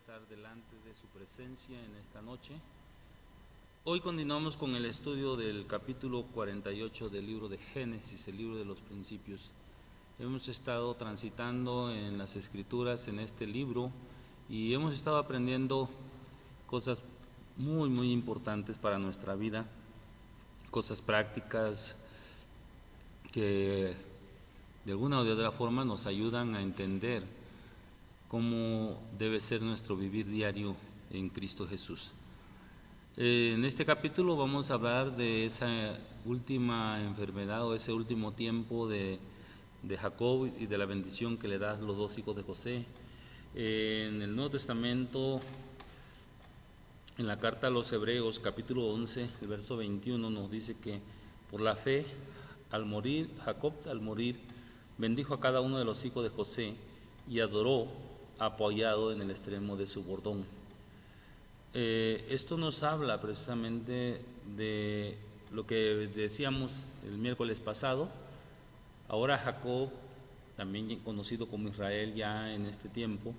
estar delante de su presencia en esta noche. Hoy continuamos con el estudio del capítulo 48 del libro de Génesis, el libro de los principios. Hemos estado transitando en las escrituras en este libro y hemos estado aprendiendo cosas muy importantes para nuestra vida, cosas prácticas que de alguna o de otra forma nos ayudan a entender cómo debe ser nuestro vivir diario en Cristo Jesús. En este capítulo vamos a hablar de esa última enfermedad o ese último tiempo de Jacob y de la bendición que le da a los dos hijos de José. En el Nuevo Testamento, en la carta a los Hebreos, capítulo 11, el verso 21, nos dice que por la fe, Jacob al morir, bendijo a cada uno de los hijos de José y adoró apoyado en el extremo de su bordón. Esto nos habla precisamente de lo que decíamos el miércoles pasado. Ahora Jacob, también conocido como Israel ya en este tiempo,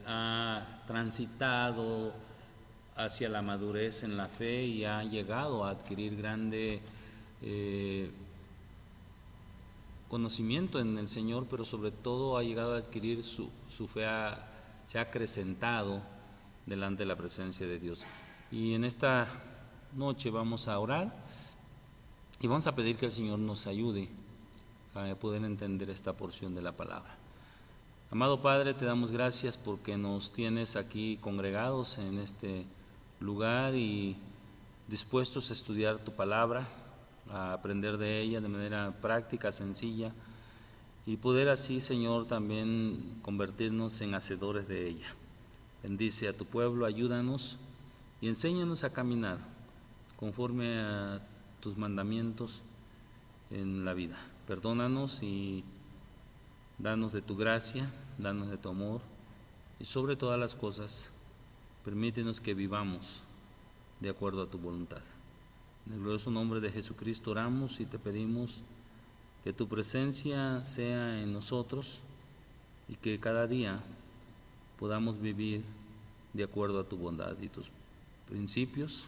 ha transitado hacia la madurez en la fe y ha llegado a adquirir grande conocimiento en el Señor, pero sobre todo ha llegado a adquirir su fe, se ha acrecentado delante de la presencia de Dios. Y en esta noche vamos a orar y vamos a pedir que el Señor nos ayude a poder entender esta porción de la palabra. Amado Padre, te damos gracias porque nos tienes aquí congregados en este lugar y dispuestos a estudiar tu palabra, a aprender de ella de manera práctica, sencilla, y poder así, Señor, también convertirnos en hacedores de ella. Bendice a tu pueblo, ayúdanos y enséñanos a caminar conforme a tus mandamientos en la vida. Perdónanos y danos de tu gracia, danos de tu amor y sobre todas las cosas, permítenos que vivamos de acuerdo a tu voluntad. En el glorioso nombre de Jesucristo oramos y te pedimos que tu presencia sea en nosotros y que cada día podamos vivir de acuerdo a tu bondad y tus principios,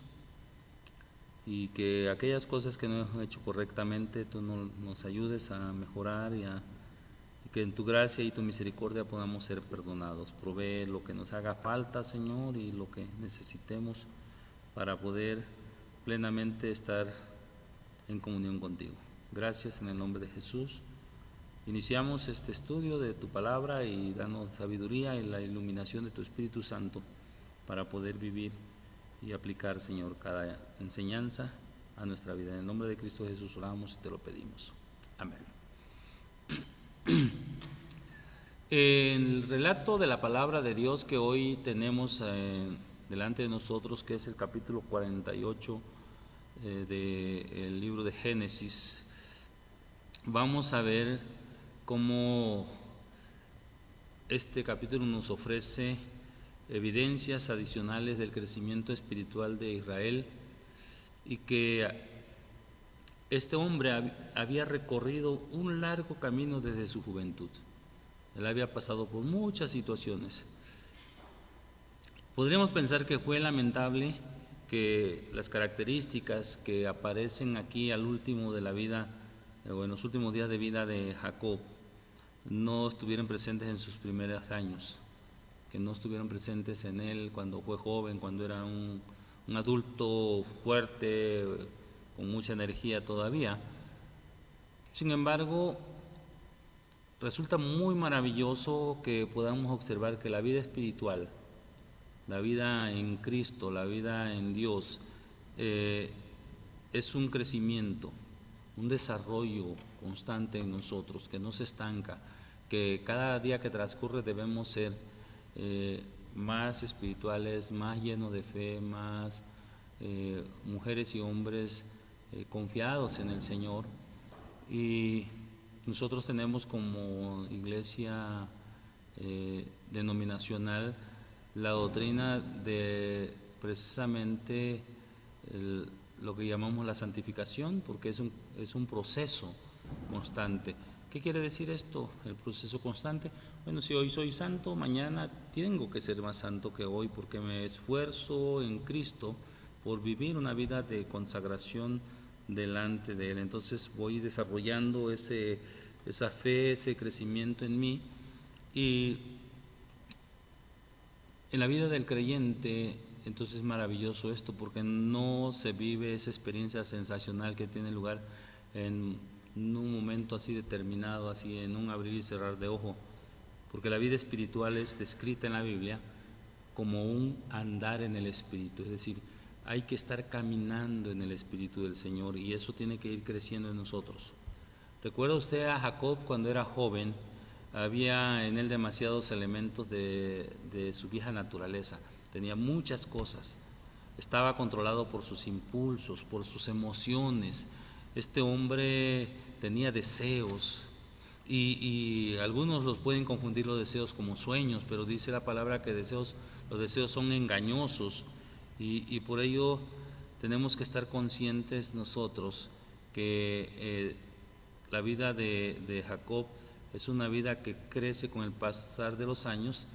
y que aquellas cosas que no hemos hecho correctamente tú nos ayudes a mejorar y que en tu gracia y tu misericordia podamos ser perdonados. Provee lo que nos haga falta, Señor, y lo que necesitemos para poder plenamente estar en comunión contigo. Gracias en el nombre de Jesús. Iniciamos este estudio de tu palabra y danos sabiduría y la iluminación de tu Espíritu Santo para poder vivir y aplicar, Señor, cada enseñanza a nuestra vida. En el nombre de Cristo Jesús oramos y te lo pedimos. Amén. El relato de la palabra de Dios que hoy tenemos delante de nosotros, que es el capítulo 48 del libro de Génesis, vamos a ver cómo este capítulo nos ofrece evidencias adicionales del crecimiento espiritual de Israel, y que este hombre había recorrido un largo camino desde su juventud. Él había pasado por muchas situaciones. Podríamos pensar que fue lamentable que las características que aparecen aquí al último de la vida, o en los últimos días de vida de Jacob, no estuvieran presentes en sus primeros años, que no estuvieron presentes en él cuando fue joven, cuando era un adulto fuerte, con mucha energía todavía. Sin embargo, resulta muy maravilloso que podamos observar que la vida espiritual, la vida en Cristo, la vida en Dios, es un crecimiento, un desarrollo constante en nosotros, que no se estanca, que cada día que transcurre debemos ser más espirituales, más llenos de fe, más mujeres y hombres confiados en el Señor. Y nosotros tenemos como iglesia denominacional la doctrina de precisamente lo que llamamos la santificación, porque es un proceso constante. ¿Qué quiere decir esto? El proceso constante. Bueno, si hoy soy santo, mañana tengo que ser más santo que hoy porque me esfuerzo en Cristo por vivir una vida de consagración delante de Él. Entonces voy desarrollando esa fe, ese crecimiento en mí. Y en la vida del creyente, entonces es maravilloso esto, porque no se vive esa experiencia sensacional que tiene lugar en un momento así determinado, así en un abrir y cerrar de ojo, porque la vida espiritual es descrita en la Biblia como un andar en el Espíritu, es decir, hay que estar caminando en el Espíritu del Señor y eso tiene que ir creciendo en nosotros. ¿Recuerda usted a Jacob cuando era joven? Había en él demasiados elementos de su vieja naturaleza, tenía muchas cosas, estaba controlado por sus impulsos, por sus emociones. Este hombre tenía deseos y algunos los pueden confundir los deseos como sueños, pero dice la palabra que los deseos son engañosos y por ello tenemos que estar conscientes nosotros que la vida de Jacob es una vida que crece con el pasar de los años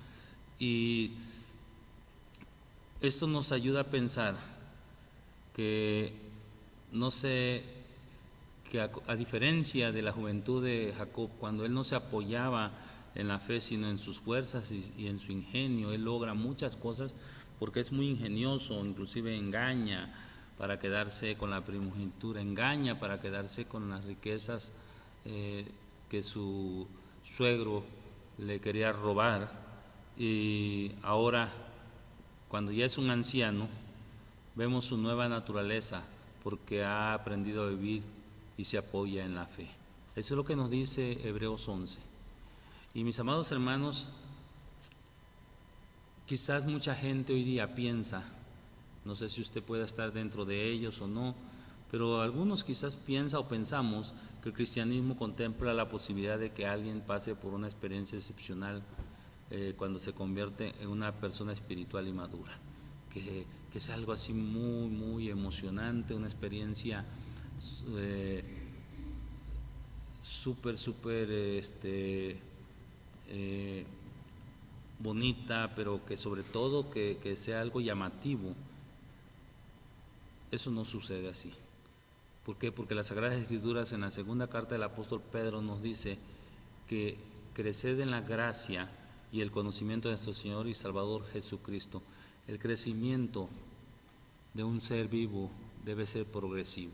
y esto nos ayuda a pensar que a diferencia de la juventud de Jacob, cuando él no se apoyaba en la fe sino en sus fuerzas y en su ingenio, él logra muchas cosas porque es muy ingenioso, inclusive engaña para quedarse con la primogenitura, engaña para quedarse con las riquezas que su suegro le quería robar, y ahora cuando ya es un anciano vemos su nueva naturaleza porque ha aprendido a vivir y se apoya en la fe. Eso es lo que nos dice Hebreos 11. Y mis amados hermanos, quizás mucha gente hoy día piensa, no sé si usted pueda estar dentro de ellos o no, pero algunos quizás piensan o pensamos que el cristianismo contempla la posibilidad de que alguien pase por una experiencia excepcional cuando se convierte en una persona espiritual y madura, que es algo así muy, muy emocionante, una experiencia súper bonita, pero que sobre todo que sea algo llamativo. Eso no sucede así. ¿Por qué? Porque las Sagradas Escrituras en la segunda carta del apóstol Pedro nos dice que creced en la gracia y el conocimiento de nuestro Señor y Salvador Jesucristo. El crecimiento de un ser vivo debe ser progresivo.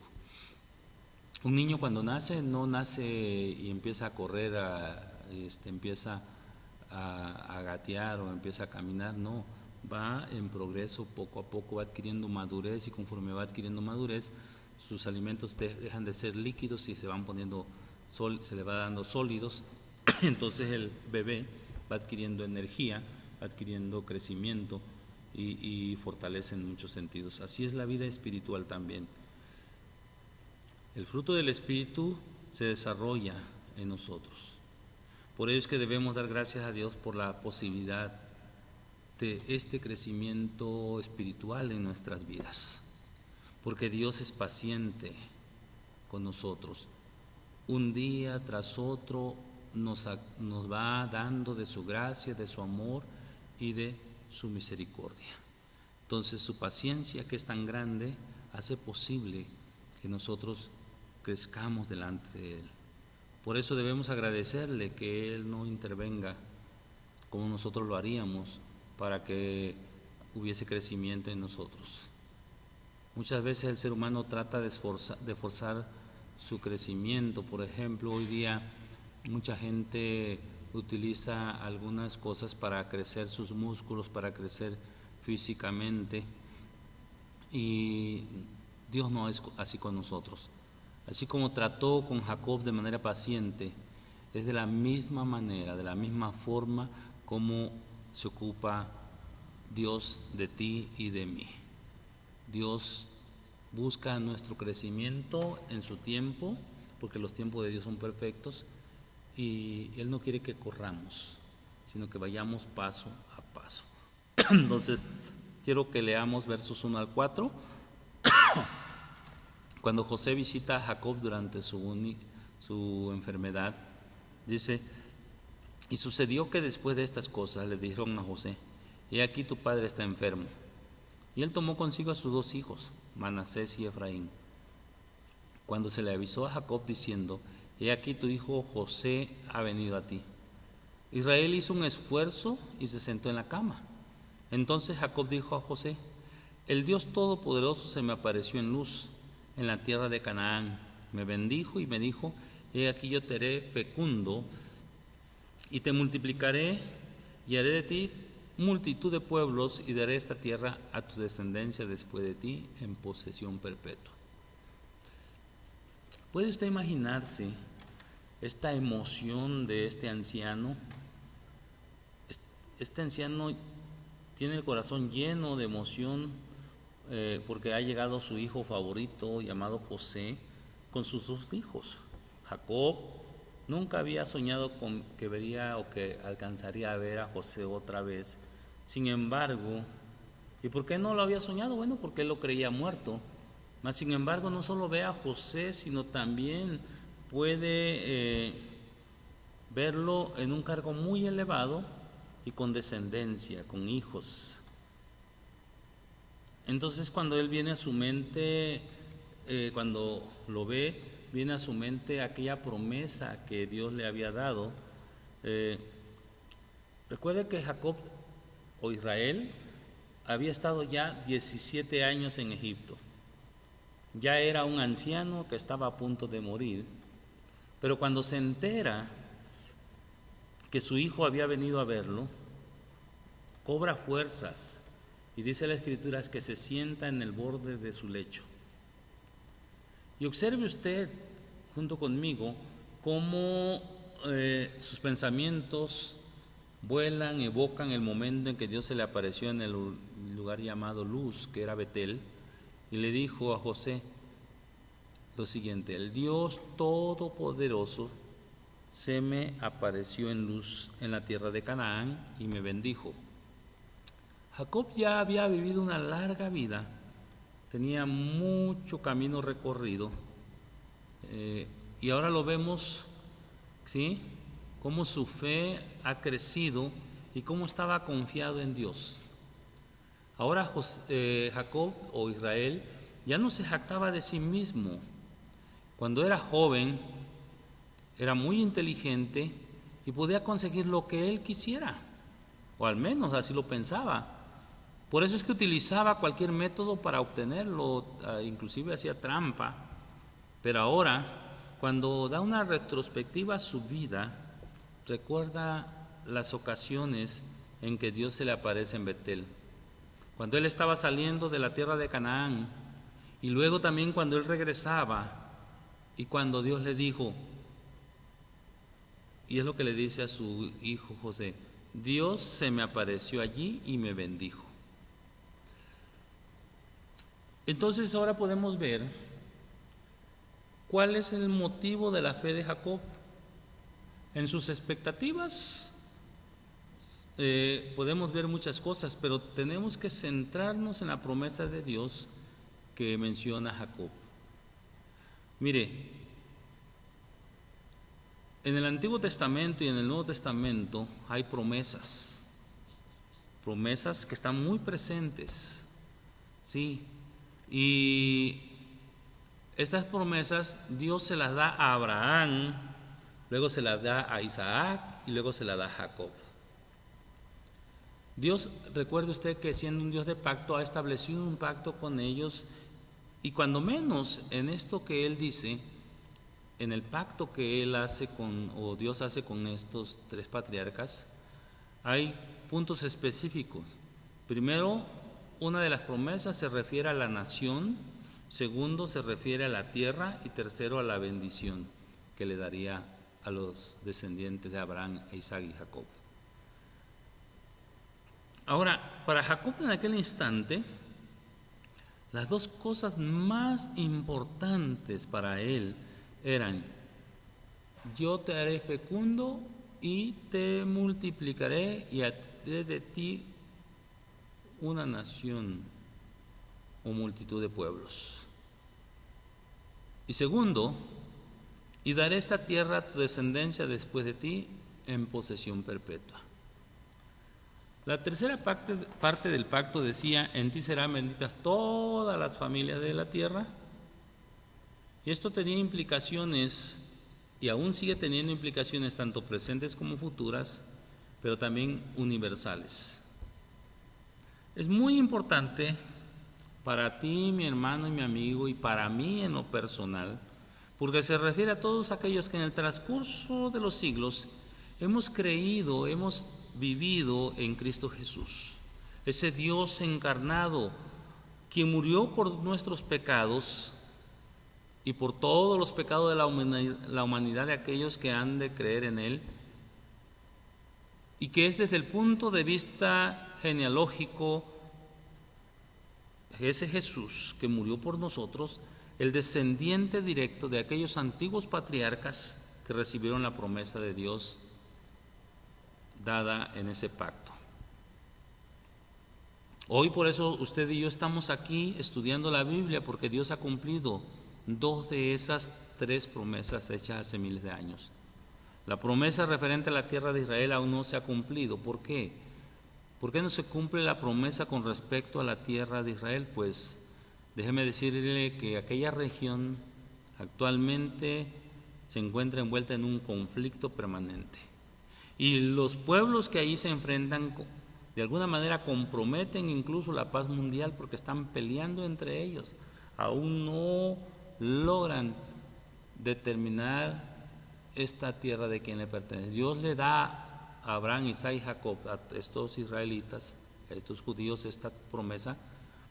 Un niño cuando nace no nace y empieza a correr, empieza a gatear o empieza a caminar, no, va en progreso, poco a poco va adquiriendo madurez y conforme va adquiriendo madurez, sus alimentos dejan de ser líquidos y se van poniendo, se le va dando sólidos, entonces el bebé va adquiriendo energía, va adquiriendo crecimiento y fortalece en muchos sentidos. Así es la vida espiritual también. El fruto del Espíritu se desarrolla en nosotros. Por ello es que debemos dar gracias a Dios por la posibilidad de este crecimiento espiritual en nuestras vidas, porque Dios es paciente con nosotros. Un día tras otro nos va dando de su gracia, de su amor y de su misericordia. Entonces su paciencia, que es tan grande, hace posible que nosotros crezcamos delante de Él. Por eso debemos agradecerle que Él no intervenga como nosotros lo haríamos para que hubiese crecimiento en nosotros. Muchas veces el ser humano trata de forzar su crecimiento. Por ejemplo, hoy día mucha gente utiliza algunas cosas para crecer sus músculos, para crecer físicamente, y Dios no es así con nosotros. Así como trató con Jacob de manera paciente, es de la misma manera, de la misma forma como se ocupa Dios de ti y de mí. Dios busca nuestro crecimiento en su tiempo, porque los tiempos de Dios son perfectos, y Él no quiere que corramos, sino que vayamos paso a paso. Entonces, quiero que leamos versos 1 al 4. Cuando José visita a Jacob durante su enfermedad, Dice, y sucedió que después de estas cosas le dijeron a José: he aquí tu padre está enfermo. Y él tomó consigo a sus 2 hijos, Manasés y Efraín. Cuando se le avisó a Jacob diciendo: he aquí tu hijo José ha venido a ti, Israel hizo un esfuerzo y se sentó en la cama. Entonces Jacob dijo a José: el Dios Todopoderoso se me apareció en luz en la tierra de Canaán, me bendijo y me dijo: he aquí yo te haré fecundo y te multiplicaré y haré de ti multitud de pueblos y daré esta tierra a tu descendencia después de ti en posesión perpetua. ¿Puede usted imaginarse esta emoción de este anciano? Este anciano tiene el corazón lleno de emoción porque ha llegado su hijo favorito llamado José con sus 2 hijos. Jacob nunca había soñado con que vería o que alcanzaría a ver a José otra vez. Sin embargo, ¿y por qué no lo había soñado? Bueno, porque él lo creía muerto. Mas sin embargo, no solo ve a José, sino también puede verlo en un cargo muy elevado y con descendencia, con hijos. Entonces, cuando él viene a su mente, cuando lo ve, viene a su mente aquella promesa que Dios le había dado. Recuerde que Jacob o Israel había estado ya 17 años en Egipto. Ya era un anciano que estaba a punto de morir, pero cuando se entera que su hijo había venido a verlo, cobra fuerzas y dice la Escritura que se sienta en el borde de su lecho. Y observe usted junto conmigo cómo sus pensamientos vuelan, evocan el momento en que Dios se le apareció en el lugar llamado Luz, que era Betel, y le dijo a José lo siguiente: el Dios Todopoderoso se me apareció en luz en la tierra de Canaán y me bendijo. Jacob ya había vivido una larga vida, tenía mucho camino recorrido, y ahora lo vemos, ¿sí?, cómo su fe ha crecido y cómo estaba confiado en Dios. Ahora Jacob o Israel ya no se jactaba de sí mismo. Cuando era joven era muy inteligente y podía conseguir lo que él quisiera, o al menos así lo pensaba. Por eso es que utilizaba cualquier método para obtenerlo, inclusive hacía trampa. Pero ahora, cuando da una retrospectiva a su vida, recuerda las ocasiones en que Dios se le aparece en Betel. Cuando él estaba saliendo de la tierra de Canaán, y luego también cuando él regresaba, y cuando Dios le dijo, y es lo que le dice a su hijo José: Dios se me apareció allí y me bendijo. Entonces ahora podemos ver cuál es el motivo de la fe de Jacob. En sus expectativas podemos ver muchas cosas, pero tenemos que centrarnos en la promesa de Dios que menciona Jacob. Mire, en el Antiguo Testamento y en el Nuevo Testamento hay promesas que están muy presentes, ¿sí? Y estas promesas Dios se las da a Abraham, luego se las da a Isaac y luego se las da a Jacob. Dios, recuerde usted que siendo un Dios de pacto, ha establecido un pacto con ellos, y cuando menos en esto que Él dice, en el pacto que Él hace o Dios hace con estos 3 patriarcas, hay puntos específicos. Primero, una de las promesas se refiere a la nación, segundo se refiere a la tierra, y tercero a la bendición que le daría a los descendientes de Abraham, Isaac y Jacob. Ahora, para Jacob en aquel instante, las 2 cosas más importantes para él eran: yo te haré fecundo y te multiplicaré y haré de ti una nación o multitud de pueblos. Y segundo, y daré esta tierra a tu descendencia después de ti en posesión perpetua. La tercera parte del pacto decía: en ti serán benditas todas las familias de la tierra. Y esto tenía implicaciones, y aún sigue teniendo implicaciones tanto presentes como futuras, pero también universales. Es muy importante para ti, mi hermano y mi amigo, y para mí en lo personal, porque se refiere a todos aquellos que en el transcurso de los siglos hemos creído, hemos vivido en Cristo Jesús, ese Dios encarnado, quien murió por nuestros pecados y por todos los pecados de la humanidad de aquellos que han de creer en Él, y que es desde el punto de vista genealógico, ese Jesús que murió por nosotros, el descendiente directo de aquellos antiguos patriarcas que recibieron la promesa de Dios dada en ese pacto. Hoy por eso usted y yo estamos aquí estudiando la Biblia, porque Dios ha cumplido 2 de esas 3 promesas hechas hace miles de años. La promesa referente a la tierra de Israel aún no se ha cumplido. ¿Por qué? ¿Por qué no se cumple la promesa con respecto a la tierra de Israel? Pues déjeme decirle que aquella región actualmente se encuentra envuelta en un conflicto permanente. Y los pueblos que ahí se enfrentan de alguna manera comprometen incluso la paz mundial, porque están peleando entre ellos. Aún no logran determinar esta tierra de quien le pertenece. Dios le da a Abraham, Isaac y Jacob, a estos israelitas, a estos judíos, esta promesa,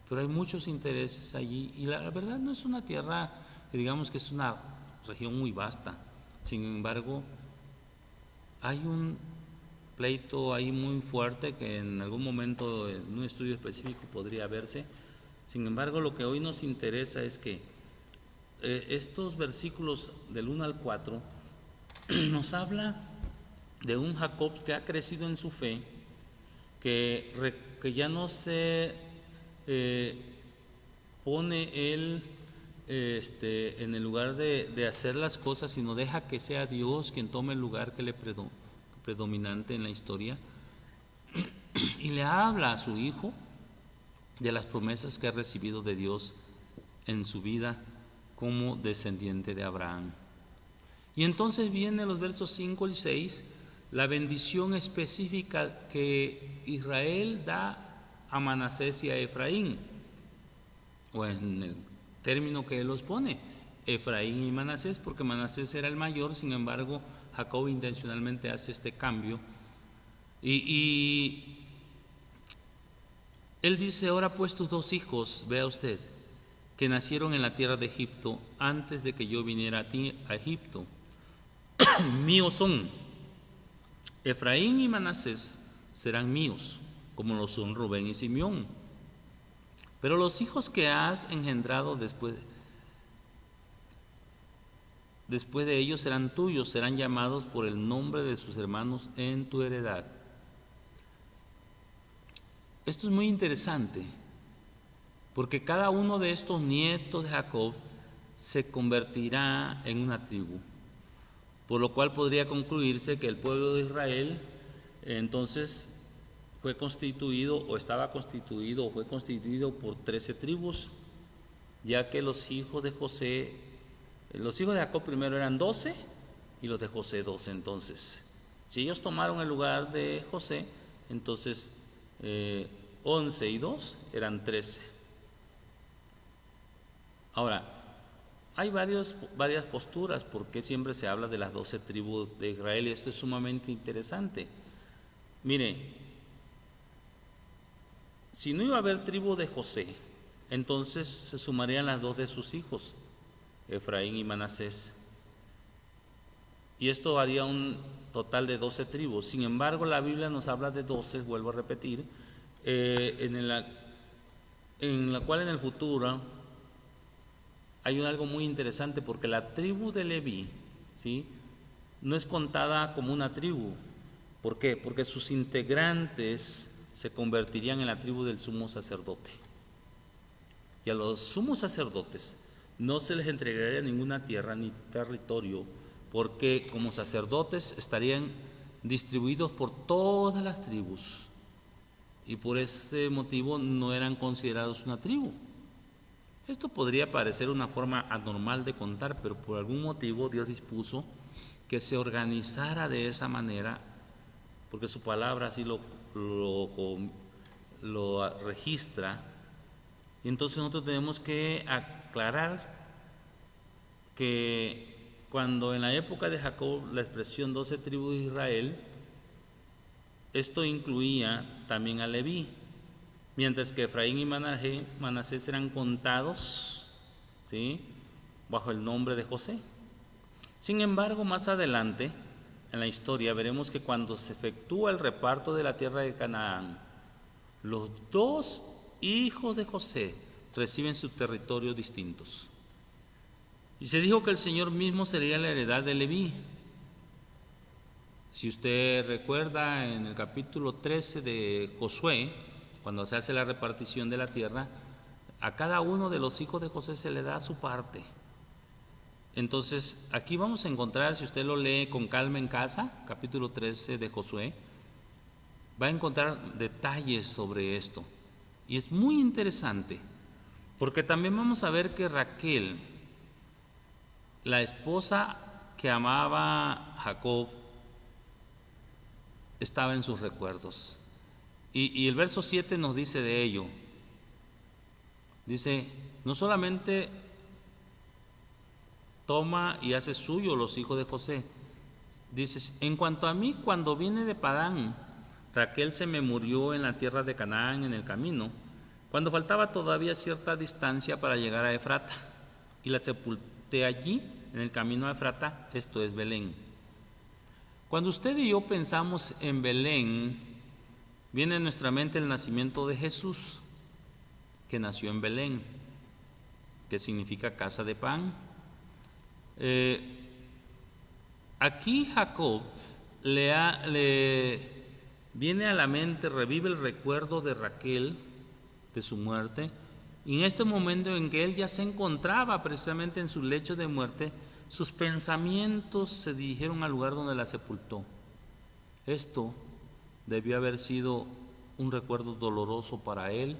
pero hay muchos intereses allí, y la verdad no es una tierra que digamos que es una región muy vasta. Sin embargo, hay un pleito ahí muy fuerte que en algún momento en un estudio específico podría verse. Sin embargo, lo que hoy nos interesa es que estos versículos del 1 al 4 nos habla de un Jacob que ha crecido en su fe, que ya no se pone él en el lugar de hacer las cosas, sino deja que sea Dios quien tome el lugar que le predominante en la historia, y le habla a su hijo de las promesas que ha recibido de Dios en su vida como descendiente de Abraham. Y entonces viene los versos 5 y 6, la bendición específica que Israel da a Manasés y a Efraín, o en el término que él los pone, Efraín y Manasés, porque Manasés era el mayor. Sin embargo, Jacob intencionalmente hace este cambio, y él dice: ahora pues tus 2 hijos, vea usted, que nacieron en la tierra de Egipto antes de que yo viniera a ti a Egipto, míos son. Efraín y Manasés serán míos, como lo son Rubén y Simeón. Pero los hijos que has engendrado después de ellos serán tuyos, serán llamados por el nombre de sus hermanos en tu heredad. Esto es muy interesante, porque cada uno de estos nietos de Jacob se convertirá en una tribu, por lo cual podría concluirse que el pueblo de Israel entonces fue constituido o fue constituido por 13 tribus, ya que los hijos de Jacob primero eran 12 y los de José 12. Entonces, si ellos tomaron el lugar de José, entonces 11 y 2 eran 13. Ahora, hay varias posturas porque siempre se habla de las 12 tribus de Israel, y esto es sumamente interesante. Mire, si no iba a haber tribu de José, entonces se sumarían las 2 de sus hijos, Efraín y Manasés, y esto haría un total de 12 tribus. Sin embargo, la Biblia nos habla de 12, vuelvo a repetir, en la cual en el futuro hay algo muy interesante, porque la tribu de Leví, ¿sí?, no es contada como una tribu. ¿Por qué? Porque sus integrantes se convertirían en la tribu del sumo sacerdote. Y a los sumos sacerdotes no se les entregaría ninguna tierra ni territorio, porque como sacerdotes estarían distribuidos por todas las tribus, y por ese motivo no eran considerados una tribu. Esto podría parecer una forma anormal de contar, pero por algún motivo Dios dispuso que se organizara de esa manera, porque su palabra así lo registra. Y entonces nosotros tenemos que aclarar que cuando en la época de Jacob la expresión 12 tribus de Israel, esto incluía también a Leví, mientras que Efraín y Manasés eran contados, ¿sí?, bajo el nombre de José. Sin embargo, más adelante en la historia veremos que cuando se efectúa el reparto de la tierra de Canaán, los dos hijos de José reciben sus territorios distintos. Y se dijo que el Señor mismo sería la heredad de Leví. Si usted recuerda, en el capítulo 13 de Josué, cuando se hace la repartición de la tierra, a cada uno de los hijos de José se le da su parte. Entonces, aquí vamos a encontrar, si usted lo lee con calma en casa, capítulo 13 de Josué, va a encontrar detalles sobre esto. Y es muy interesante, porque también vamos a ver que Raquel, la esposa que amaba a Jacob, estaba en sus recuerdos. Y el verso 7 nos dice de ello. Dice, no solamente toma y hace suyo los hijos de José. Dice, en cuanto a mí, cuando vine de Padán, Raquel se me murió en la tierra de Canaán en el camino, cuando faltaba todavía cierta distancia para llegar a Efrata, y la sepulté allí, en el camino a Efrata, esto es Belén. Cuando usted y yo pensamos en Belén, viene a nuestra mente el nacimiento de Jesús, que nació en Belén, que significa casa de pan. Aquí Jacob le viene a la mente, revive el recuerdo de Raquel, de su muerte, y en este momento en que él ya se encontraba precisamente en su lecho de muerte, sus pensamientos se dirigieron al lugar donde la sepultó. Esto debió haber sido un recuerdo doloroso para él,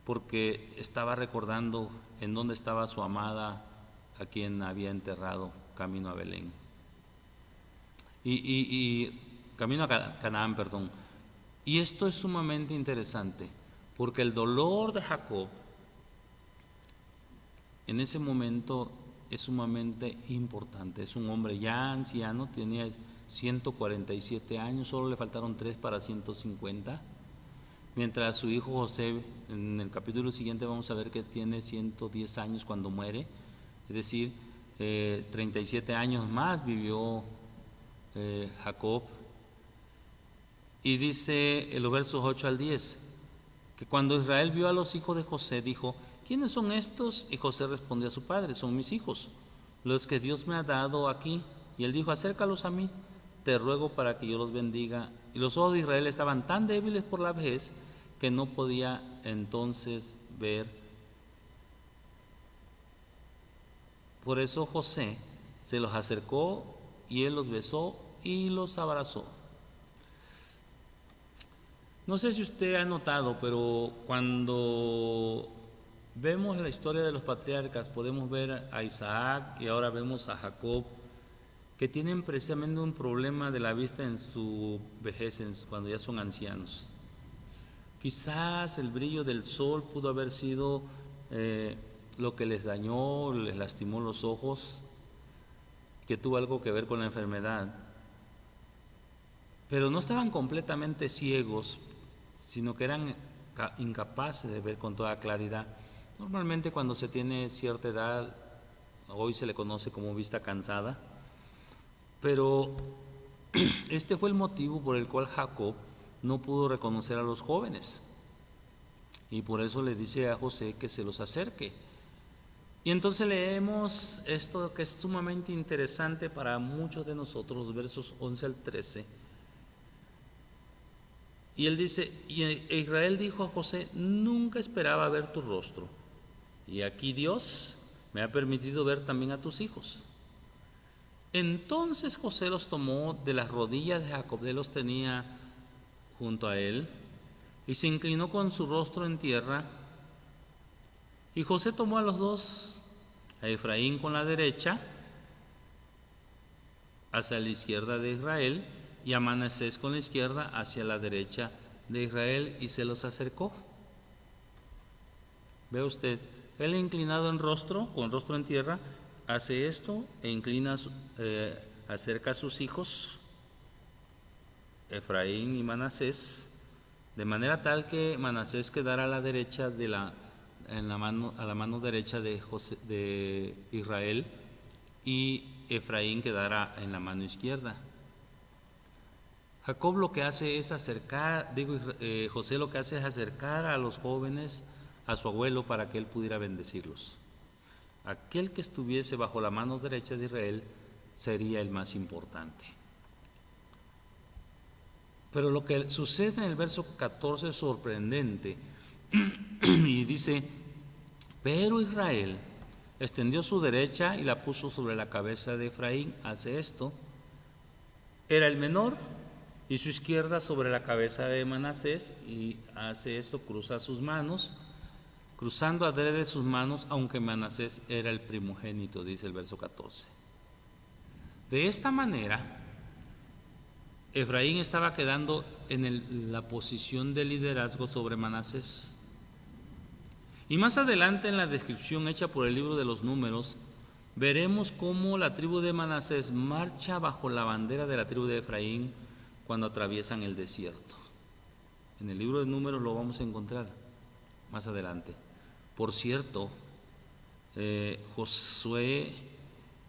porque estaba recordando en dónde estaba su amada, a quien había enterrado camino a Belén. Y camino a Canaán, perdón. Y esto es sumamente interesante, porque el dolor de Jacob en ese momento es sumamente importante. Es un hombre ya anciano, tenía 147 años, solo le faltaron 3 para 150, mientras su hijo José, en el capítulo siguiente vamos a ver que tiene 110 años cuando muere, es decir, 37 años más vivió Jacob. Y dice en los versos 8 al 10, que cuando Israel vio a los hijos de José, dijo, ¿quiénes son estos? Y José respondió a su padre, son mis hijos, los que Dios me ha dado aquí. Y él dijo, acércalos a mí, te ruego para que yo los bendiga. Y los ojos de Israel estaban tan débiles por la vejez que no podía entonces ver. Por eso José se los acercó y él los besó y los abrazó. No sé si usted ha notado, pero cuando vemos la historia de los patriarcas, podemos ver a Isaac y ahora vemos a Jacob, que tienen precisamente un problema de la vista en su vejez, cuando ya son ancianos. Quizás el brillo del sol pudo haber sido lo que les dañó, les lastimó los ojos, que tuvo algo que ver con la enfermedad. Pero no estaban completamente ciegos, sino que eran incapaces de ver con toda claridad. Normalmente cuando se tiene cierta edad, hoy se le conoce como vista cansada, pero este fue el motivo por el cual Jacob no pudo reconocer a los jóvenes, y por eso le dice a José que se los acerque. Y entonces leemos esto que es sumamente interesante para muchos de nosotros, los versos 11 al 13. Y él dice, y Israel dijo a José, nunca esperaba ver tu rostro, y aquí Dios me ha permitido ver también a tus hijos. Entonces José los tomó de las rodillas de Jacob, él los tenía junto a él, y se inclinó con su rostro en tierra. Y José tomó a los dos, a Efraín con la derecha, hacia la izquierda de Israel, y a Manasés con la izquierda hacia la derecha de Israel, y se los acercó. Ve usted, él inclinado en rostro, con rostro en tierra, hace esto e inclina, acerca a sus hijos, Efraín y Manasés, de manera tal que Manasés quedara a la derecha a la mano derecha de Israel, y Efraín quedara en la mano izquierda. Jacob lo que hace es José lo que hace es acercar a los jóvenes a su abuelo para que él pudiera bendecirlos. Aquel que estuviese bajo la mano derecha de Israel sería el más importante. Pero lo que sucede en el verso 14 es sorprendente. Y dice: pero Israel extendió su derecha y la puso sobre la cabeza de Efraín. Hace esto, era el menor, y su izquierda sobre la cabeza de Manasés, y hace esto, cruza sus manos, cruzando adrede sus manos, aunque Manasés era el primogénito, dice el verso 14. De esta manera, Efraín estaba quedando en la posición de liderazgo sobre Manasés. Y más adelante, en la descripción hecha por el libro de los Números, veremos cómo la tribu de Manasés marcha bajo la bandera de la tribu de Efraín cuando atraviesan el desierto. En el libro de Números lo vamos a encontrar más adelante. Por cierto, Josué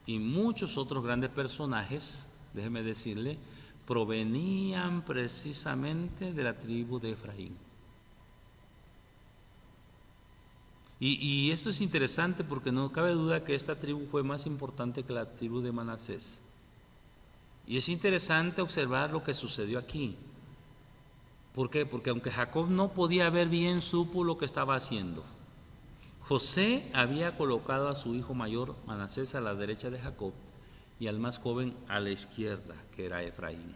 y muchos otros grandes personajes, déjeme decirle, provenían precisamente de la tribu de Efraín. Y esto es interesante porque no cabe duda que esta tribu fue más importante que la tribu de Manasés. Y es interesante observar lo que sucedió aquí. ¿Por qué? Porque aunque Jacob no podía ver bien, supo lo que estaba haciendo. José había colocado a su hijo mayor, Manasés, a la derecha de Jacob, y al más joven a la izquierda, que era Efraín.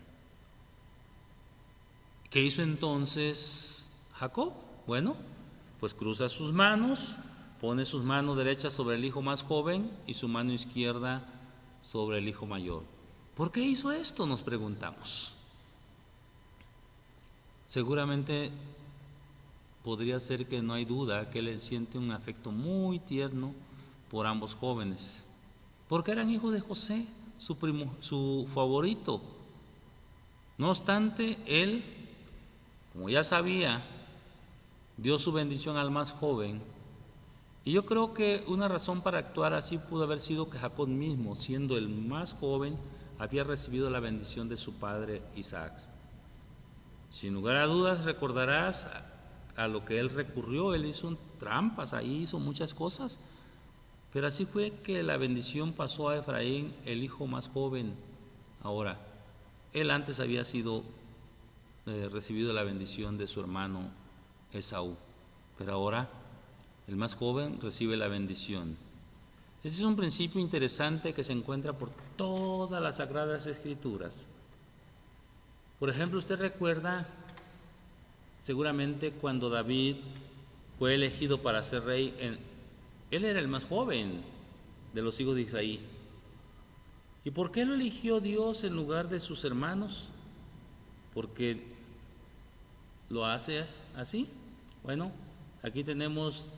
¿Qué hizo entonces Jacob? Bueno, pues cruza sus manos, pone sus manos derechas sobre el hijo más joven y su mano izquierda sobre el hijo mayor. ¿Por qué hizo esto?, nos preguntamos. Seguramente podría ser que no hay duda que él siente un afecto muy tierno por ambos jóvenes, porque eran hijos de José, su favorito. No obstante, él, como ya sabía, dio su bendición al más joven. Y yo creo que una razón para actuar así pudo haber sido que Jacob mismo, siendo el más joven, había recibido la bendición de su padre Isaac. Sin lugar a dudas, recordarás a lo que él recurrió. Él hizo trampas, ahí hizo muchas cosas, pero así fue que la bendición pasó a Efraín, el hijo más joven. Ahora, él antes había recibido la bendición de su hermano Esaú, pero ahora el más joven recibe la bendición. Ese es un principio interesante que se encuentra por todas las Sagradas Escrituras. Por ejemplo, usted recuerda seguramente cuando David fue elegido para ser rey, él era el más joven de los hijos de Isaí. ¿Y por qué lo eligió Dios en lugar de sus hermanos? Porque lo hace así. Bueno, aquí tenemos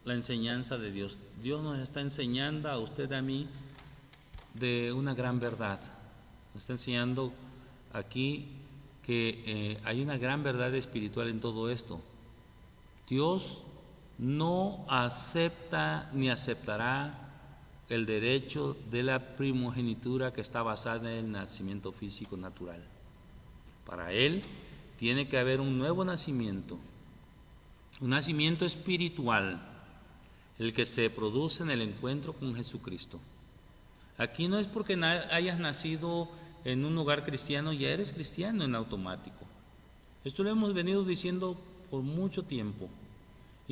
la enseñanza de Dios. Dios nos está enseñando a usted y a mí de una gran verdad. Nos está enseñando aquí que hay una gran verdad espiritual en todo esto. Dios no acepta ni aceptará el derecho de la primogenitura que está basada en el nacimiento físico natural. Para Él tiene que haber un nuevo nacimiento, un nacimiento espiritual, el que se produce en el encuentro con Jesucristo. Aquí no es porque hayas nacido en un hogar cristiano, ya eres cristiano en automático. Esto lo hemos venido diciendo por mucho tiempo.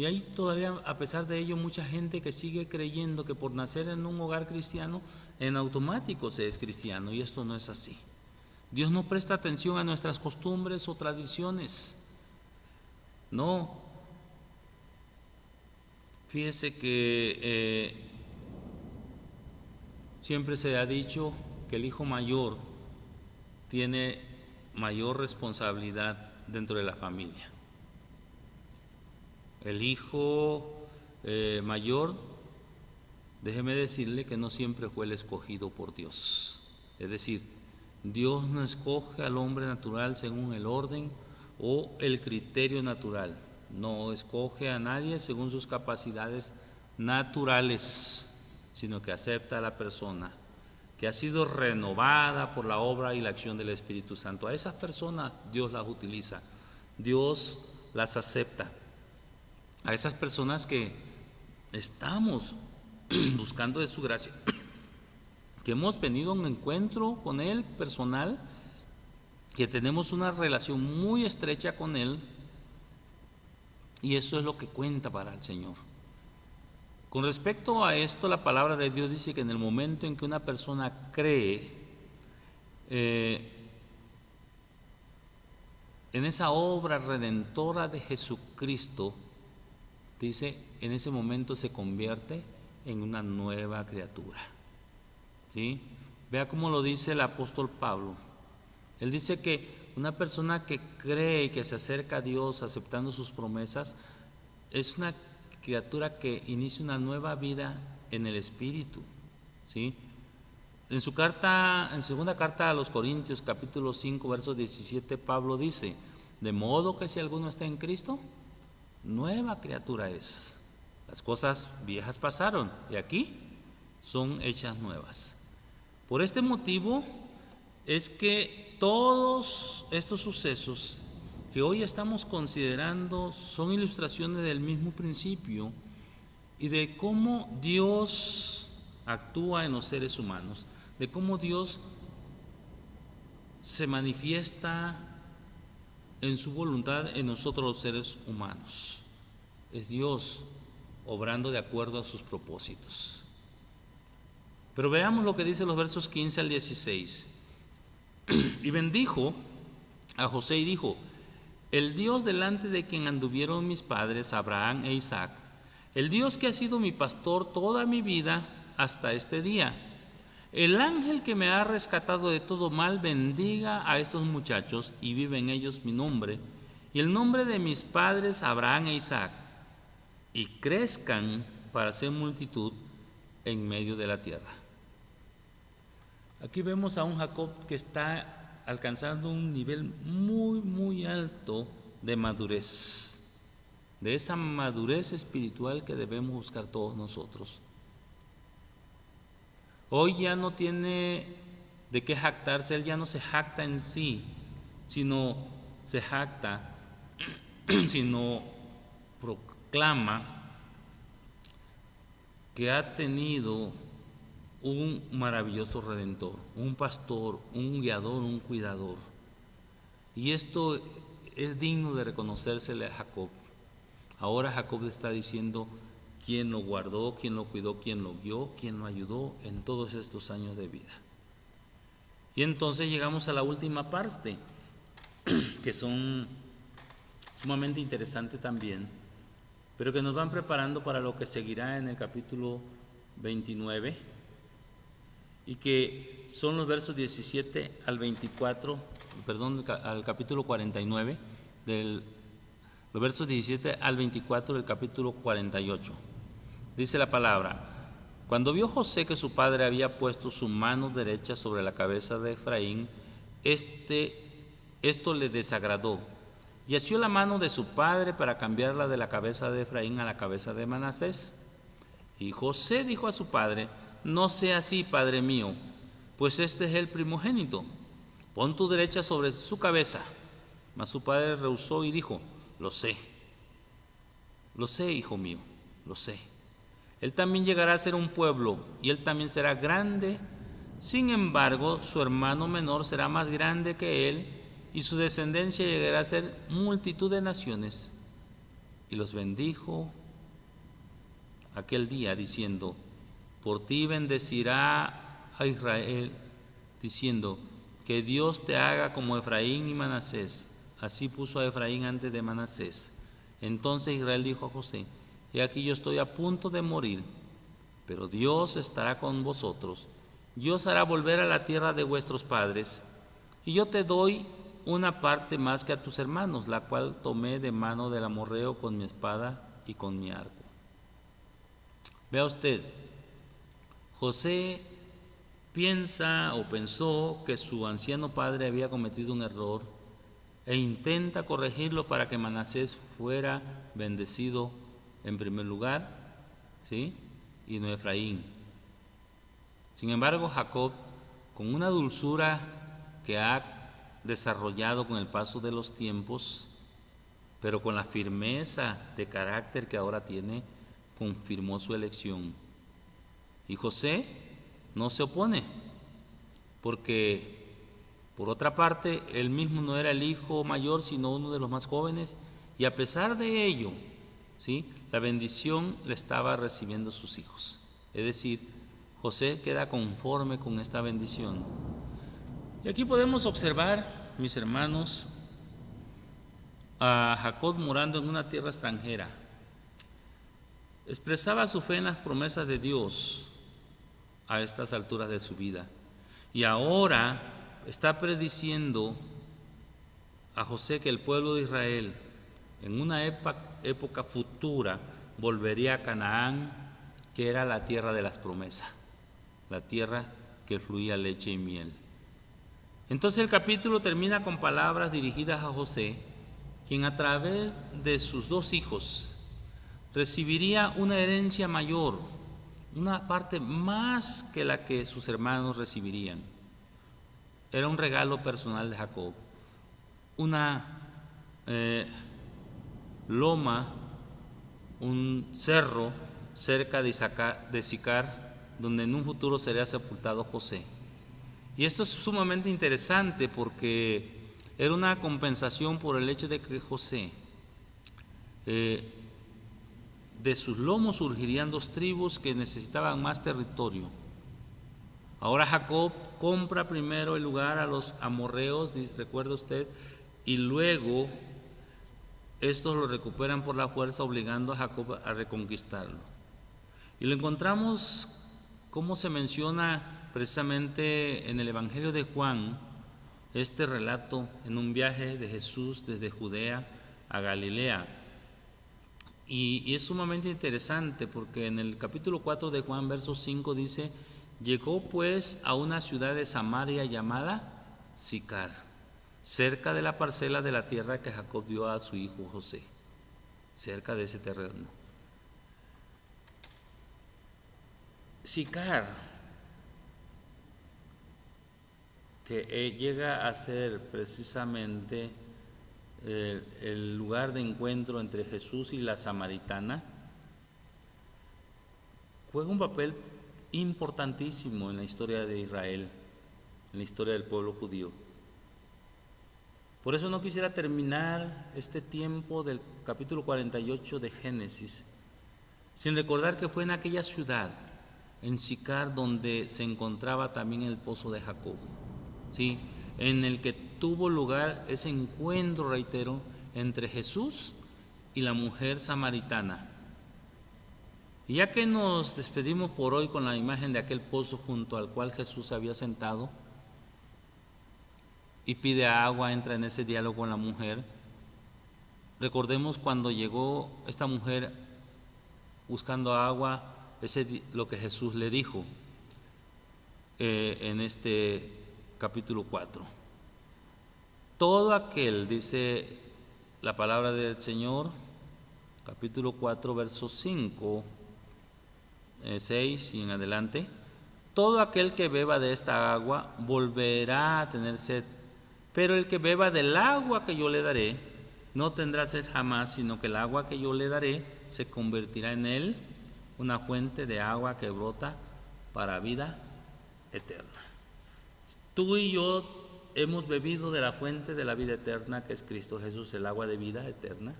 Y hay todavía, a pesar de ello, mucha gente que sigue creyendo que por nacer en un hogar cristiano, en automático se es cristiano, y esto no es así. Dios no presta atención a nuestras costumbres o tradiciones. No. Fíjese que siempre se ha dicho que el hijo mayor tiene mayor responsabilidad dentro de la familia. El hijo mayor, déjeme decirle que no siempre fue el escogido por Dios. Es decir, Dios no escoge al hombre natural según el orden o el criterio natural. No escoge a nadie según sus capacidades naturales, sino que acepta a la persona que ha sido renovada por la obra y la acción del Espíritu Santo. A esas personas Dios las utiliza, Dios las acepta. A esas personas que estamos buscando de su gracia, que hemos venido a un encuentro con Él personal, que tenemos una relación muy estrecha con Él, y eso es lo que cuenta para el Señor. Con respecto a esto, la palabra de Dios dice que en el momento en que una persona cree en esa obra redentora de Jesucristo, dice, en ese momento se convierte en una nueva criatura. ¿Sí? Vea cómo lo dice el apóstol Pablo. Él dice que una persona que cree y que se acerca a Dios aceptando sus promesas es una criatura que inicia una nueva vida en el Espíritu. ¿Sí? En su carta, en segunda carta a los Corintios, capítulo 5, verso 17, Pablo dice: de modo que si alguno está en Cristo, nueva criatura es. Las cosas viejas pasaron y aquí son hechas nuevas. Por este motivo es que todos estos sucesos que hoy estamos considerando son ilustraciones del mismo principio y de cómo Dios actúa en los seres humanos, de cómo Dios se manifiesta en su voluntad en nosotros los seres humanos. Es Dios obrando de acuerdo a sus propósitos. Pero veamos lo que dice los versos 15 al 16. Y bendijo a José y dijo: el Dios delante de quien anduvieron mis padres Abraham e Isaac, el Dios que ha sido mi pastor toda mi vida hasta este día, el ángel que me ha rescatado de todo mal, bendiga a estos muchachos y vive en ellos mi nombre y el nombre de mis padres Abraham e Isaac, y crezcan para ser multitud en medio de la tierra. Aquí vemos a un Jacob que está alcanzando un nivel muy, muy alto de madurez, de esa madurez espiritual que debemos buscar todos nosotros. Hoy ya no tiene de qué jactarse, él ya no se jacta en sí, sino se jacta, sino proclama que ha tenido un maravilloso redentor, un pastor, un guiador, un cuidador. Y esto es digno de reconocérsele a Jacob. Ahora Jacob está diciendo quién lo guardó, quién lo cuidó, quién lo guió, quién lo ayudó en todos estos años de vida. Y entonces llegamos a la última parte, que son sumamente interesantes también, pero que nos van preparando para lo que seguirá en el capítulo 29, y que son los versos 17 al 24, al capítulo 49, los versos 17 al 24 del capítulo 48. Dice la palabra: cuando vio José que su padre había puesto su mano derecha sobre la cabeza de Efraín, esto le desagradó, y asió la mano de su padre para cambiarla de la cabeza de Efraín a la cabeza de Manasés. Y José dijo a su padre: no sea así, padre mío, pues este es el primogénito, pon tu derecha sobre su cabeza. Mas su padre rehusó y dijo: lo sé, hijo mío, lo sé. Él también llegará a ser un pueblo, y él también será grande. Sin embargo, su hermano menor será más grande que él, y su descendencia llegará a ser multitud de naciones. y los bendijo aquel día, diciendo: por ti bendecirá a Israel, diciendo: que Dios te haga como Efraín y Manasés. Así puso a Efraín antes de Manasés. Entonces Israel dijo a José: he aquí yo estoy a punto de morir, pero Dios estará con vosotros. Dios hará volver a la tierra de vuestros padres, y yo te doy una parte más que a tus hermanos, la cual tomé de mano del amorreo con mi espada y con mi arco. Vea usted, José piensa o pensó que su anciano padre había cometido un error e intenta corregirlo para que Manasés fuera bendecido en primer lugar, ¿sí? Y no Efraín. Sin embargo, Jacob, con una dulzura que ha desarrollado con el paso de los tiempos, pero con la firmeza de carácter que ahora tiene, confirmó su elección. Y José no se opone, porque por otra parte, él mismo no era el hijo mayor, sino uno de los más jóvenes, y a pesar de ello, ¿sí?, la bendición la estaba recibiendo sus hijos. Es decir, José queda conforme con esta bendición. Y aquí podemos observar, mis hermanos, a Jacob morando en una tierra extranjera. Expresaba su fe en las promesas de Dios a estas alturas de su vida. Y ahora está prediciendo a José que el pueblo de Israel en una época futura volvería a Canaán, que era la tierra de las promesas, la tierra que fluía leche y miel. Entonces el capítulo termina con palabras dirigidas a José, quien a través de sus dos hijos recibiría una herencia mayor, una parte más que la que sus hermanos recibirían. Era un regalo personal de Jacob, una loma, un cerro cerca de Sicar, donde en un futuro sería sepultado José. Y esto es sumamente interesante porque era una compensación por el hecho de que José, de sus lomos surgirían dos tribus que necesitaban más territorio. Ahora Jacob compra primero el lugar a los amorreos, recuerda usted, y luego estos lo recuperan por la fuerza, obligando a Jacob a reconquistarlo. Y lo encontramos como se menciona precisamente en el Evangelio de Juan, este relato en un viaje de Jesús desde Judea a Galilea. Y es sumamente interesante porque en el capítulo 4 de Juan, verso 5 dice: llegó pues a una ciudad de Samaria llamada Sicar, cerca de la parcela de la tierra que Jacob dio a su hijo José, cerca de ese terreno. Sicar, que llega a ser precisamente el lugar de encuentro entre Jesús y la samaritana, juega un papel importantísimo en la historia de Israel, en la historia del pueblo judío. Por eso no quisiera terminar este tiempo del capítulo 48 de Génesis sin recordar que fue en aquella ciudad, en Sicar, donde se encontraba también el pozo de Jacob, ¿sí?, en el que tuvo lugar ese encuentro, reitero, entre Jesús y la mujer samaritana. Y ya que nos despedimos por hoy con la imagen de aquel pozo junto al cual Jesús se había sentado y pide agua, entra en ese diálogo con la mujer, recordemos cuando llegó esta mujer buscando agua, lo que Jesús le dijo en este capítulo 4. Todo aquel, dice la palabra del Señor, capítulo 4, versos 5, 6 y en adelante: todo aquel que beba de esta agua volverá a tener sed, pero el que beba del agua que yo le daré no tendrá sed jamás, sino que el agua que yo le daré se convertirá en él una fuente de agua que brota para vida eterna. Tú y yo hemos bebido de la fuente de la vida eterna, que es Cristo Jesús, el agua de vida eterna.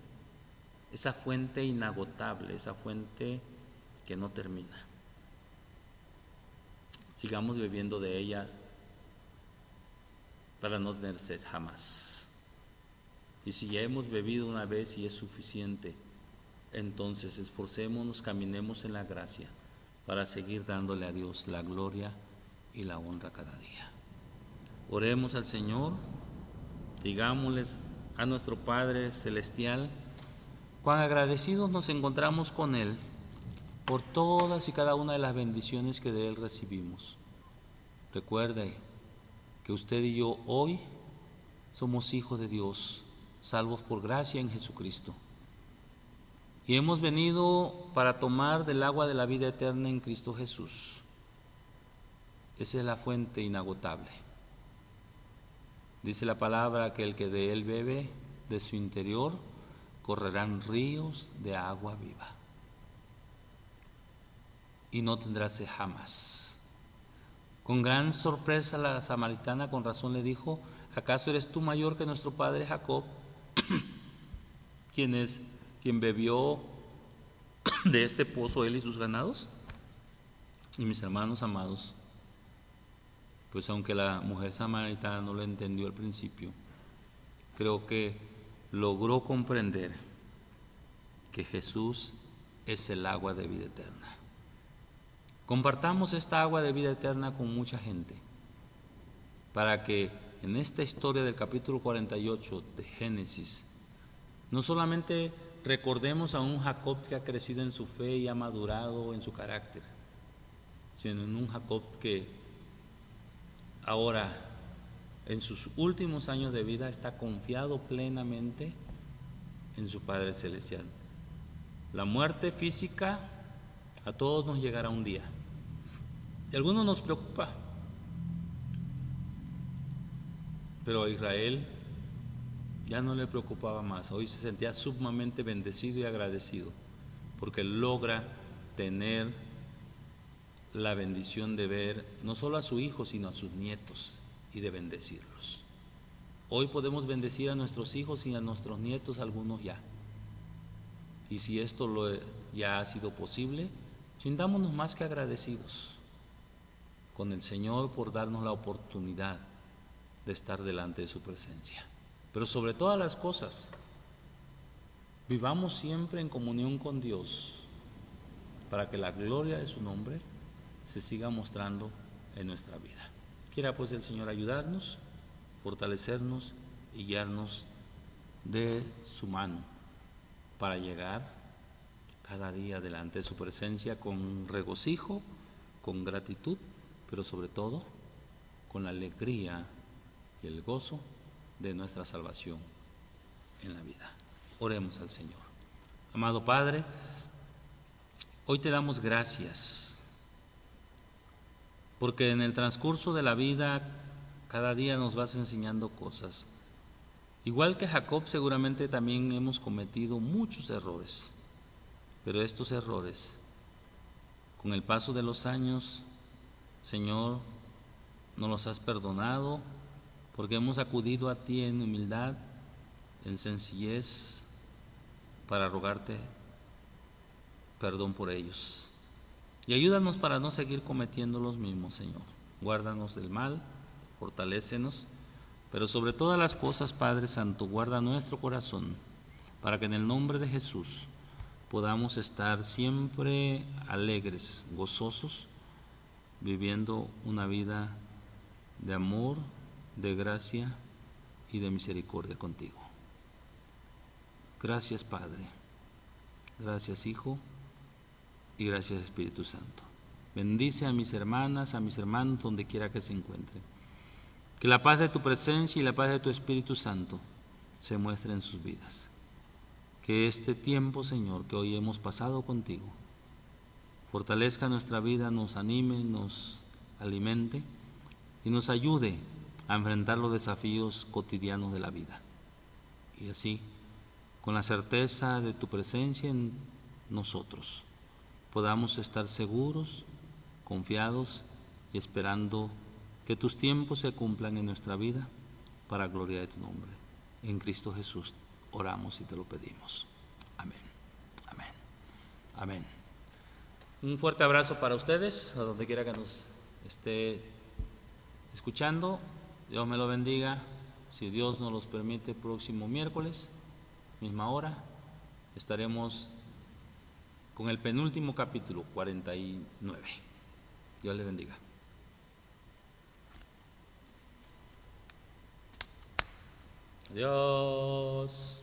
esa fuente inagotable, esa fuente que no termina. Sigamos bebiendo de ella para no tener sed jamás. Y si ya hemos bebido una vez y es suficiente, entonces esforcémonos, caminemos en la gracia para seguir dándole a Dios la gloria y la honra cada día. Oremos al Señor, digámosles a nuestro Padre Celestial cuán agradecidos nos encontramos con Él por todas y cada una de las bendiciones que de Él recibimos. Recuerde que usted y yo hoy somos hijos de Dios, salvos por gracia en Jesucristo. Y hemos venido para tomar del agua de la vida eterna en Cristo Jesús. Esa es la fuente inagotable. Dice la palabra que el que de él bebe, de su interior correrán ríos de agua viva. Y no tendrá sed jamás. Con gran sorpresa la samaritana con razón le dijo: ¿acaso eres tú mayor que nuestro padre Jacob, quien bebió de este pozo él y sus ganados? Y mis hermanos amados, pues aunque la mujer samaritana no lo entendió al principio, creo que logró comprender que Jesús es el agua de vida eterna. Compartamos esta agua de vida eterna con mucha gente, para que en esta historia del capítulo 48 de Génesis, no solamente recordemos a un Jacob que ha crecido en su fe y ha madurado en su carácter, sino en un Jacob que ahora, en sus últimos años de vida, está confiado plenamente en su Padre Celestial. La muerte física a todos nos llegará un día. Y a algunos nos preocupa, pero a Israel ya no le preocupaba más. Hoy se sentía sumamente bendecido y agradecido, porque logra tener la bendición de ver no solo a su hijo, sino a sus nietos, y de bendecirlos. Hoy podemos bendecir a nuestros hijos y a nuestros nietos, algunos ya. Y si esto ya ha sido posible, sintámonos más que agradecidos con el Señor por darnos la oportunidad de estar delante de su presencia. Pero sobre todas las cosas, vivamos siempre en comunión con Dios, para que la gloria de su nombre se siga mostrando en nuestra vida. Quiera pues el Señor ayudarnos, fortalecernos y guiarnos de su mano para llegar cada día delante de su presencia con regocijo, con gratitud, pero sobre todo con la alegría y el gozo de nuestra salvación en la vida. Oremos al Señor. Amado Padre, hoy te damos gracias, porque en el transcurso de la vida cada día nos vas enseñando cosas. Igual que Jacob, seguramente también hemos cometido muchos errores, pero estos errores, con el paso de los años, Señor, nos los has perdonado, porque hemos acudido a ti en humildad, en sencillez, para rogarte perdón por ellos. Y ayúdanos para no seguir cometiendo los mismos, Señor. Guárdanos del mal, fortalécenos, pero sobre todas las cosas, Padre Santo, guarda nuestro corazón, para que en el nombre de Jesús podamos estar siempre alegres, gozosos, viviendo una vida de amor, de gracia y de misericordia contigo. Gracias, Padre. Gracias, Hijo. Y gracias, Espíritu Santo. Bendice a mis hermanas, a mis hermanos, donde quiera que se encuentren. Que la paz de tu presencia y la paz de tu Espíritu Santo se muestre en sus vidas. Que este tiempo, Señor, que hoy hemos pasado contigo, fortalezca nuestra vida, nos anime, nos alimente y nos ayude a enfrentar los desafíos cotidianos de la vida. Y así, con la certeza de tu presencia en nosotros, podamos estar seguros, confiados y esperando que tus tiempos se cumplan en nuestra vida para gloria de tu nombre. En Cristo Jesús oramos y te lo pedimos. Amén. Amén. Un fuerte abrazo para ustedes, a donde quiera que nos esté escuchando. Dios me lo bendiga. Si Dios nos los permite, próximo miércoles, misma hora, estaremos con el penúltimo capítulo, 49. Dios les bendiga. Adiós.